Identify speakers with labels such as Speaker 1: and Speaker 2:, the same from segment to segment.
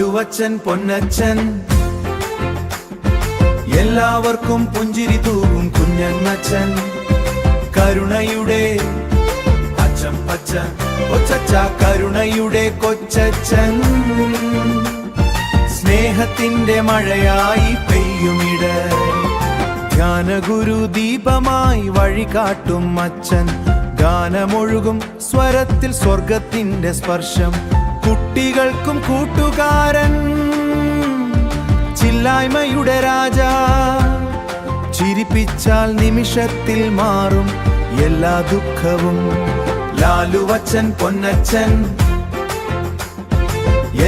Speaker 1: ലാലുവച്ചൻ പൊന്നച്ചൻ, എല്ലാവർക്കും പുഞ്ചിരി തൂകും കുഞ്ഞന്നച്ചൻ. കരുണയുടെ അച്ചം പച്ച കൊച്ചച്ച, കരുണയുടെ കൊച്ചച്ചൻ. സ്നേഹത്തിന്റെ മഴയായി പെയ്യുമിട, ജ്ഞാനഗുരു ദീപമായി വഴികാട്ടും അച്ഛൻ. ഗാനമൊഴുകും സ്വരത്തിൽ സ്വർഗത്തിന്റെ സ്പർശം, കുട്ടികൾക്കും കൂട്ടുകാരൻ. ചില്ലായ്മയുടെ രാജാ, ചിരിപ്പിച്ചാൽ നിമിഷത്തിൽ മാറും എല്ലാ ദുഃഖവും. ലാലുവച്ചൻ പൊന്നച്ചൻ,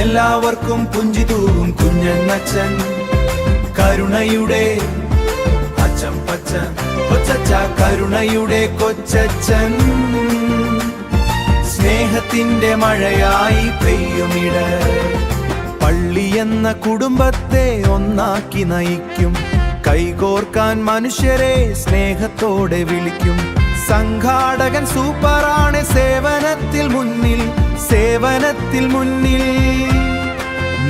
Speaker 1: എല്ലാവർക്കും പുഞ്ചി തൂകും കുഞ്ഞന്നച്ചൻ. കരുണയുടെ അച്ചം പച്ച കൊച്ചച്ച, കരുണയുടെ കൊച്ചച്ചൻ. സ്നേഹത്തിന്റെ മഴയായി പെയ്യുമിട, പള്ളി എന്ന കുടുംബത്തെ ഒന്നാക്കി നയിക്കും. കൈകോർക്കാൻ മനുഷ്യരെ സ്നേഹത്തോടെ വിളിക്കും. സംഘാടകൻ സൂപ്പറാണ്, സേവനത്തിൽ മുന്നിൽ, സേവനത്തിൽ മുന്നിൽ.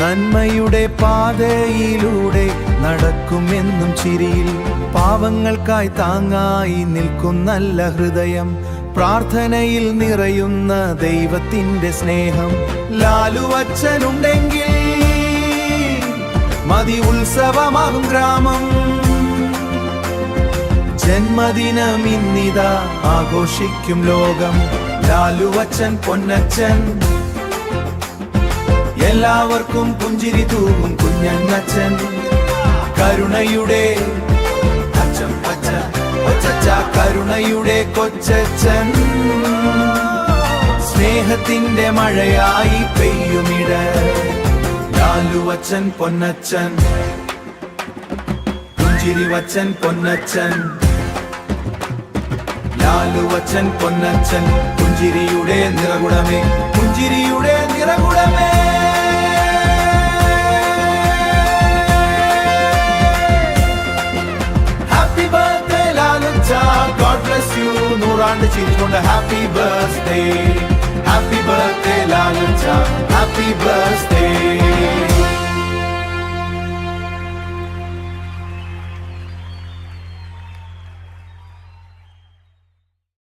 Speaker 1: നന്മയുടെ പാതയിലൂടെ നടക്കുമെന്നും ചിരിയിൽ. പാവങ്ങൾക്കായി താങ്ങായി നിൽക്കും നല്ല ഹൃദയം, പ്രാർത്ഥനയിൽ നിറയുന്ന ദൈവത്തിന്റെ സ്നേഹം. ലാലുവച്ചനുണ്ടെങ്കിൽ മതി ഉത്സവമാകും ഗ്രാമം. ജന്മദിനം ഇന്നിതാ ആഘോഷിക്കും ലോകം. ലാലുവച്ചൻ പൊന്നച്ചൻ, എല്ലാവർക്കും പുഞ്ചിരി തൂകും കുഞ്ഞന്നച്ചൻ. കരുണയുടെ അച്ചം പച്ച കൊച്ചച്ച, കരുണയുടെ കൊച്ചച്ചൻ. സ്നേഹത്തിന്റെ മഴയായി പെയ്യുമിട, ലാലുവച്ചൻ പൊന്നച്ചൻ, പുഞ്ചിരി വച്ചൻ പൊന്നച്ചൻ. ലാലുവച്ചൻ പൊന്നച്ചൻ, പുഞ്ചിരിയുടെ നിറകുടമേ, പുഞ്ചിരിയുടെ നിറകുടമേ. Happy birthday Lalucha, god bless you. നൂറാണ്ട് ചിരികൊണ്ട് happy birthday, happy birthday Lalucha, happy birthday.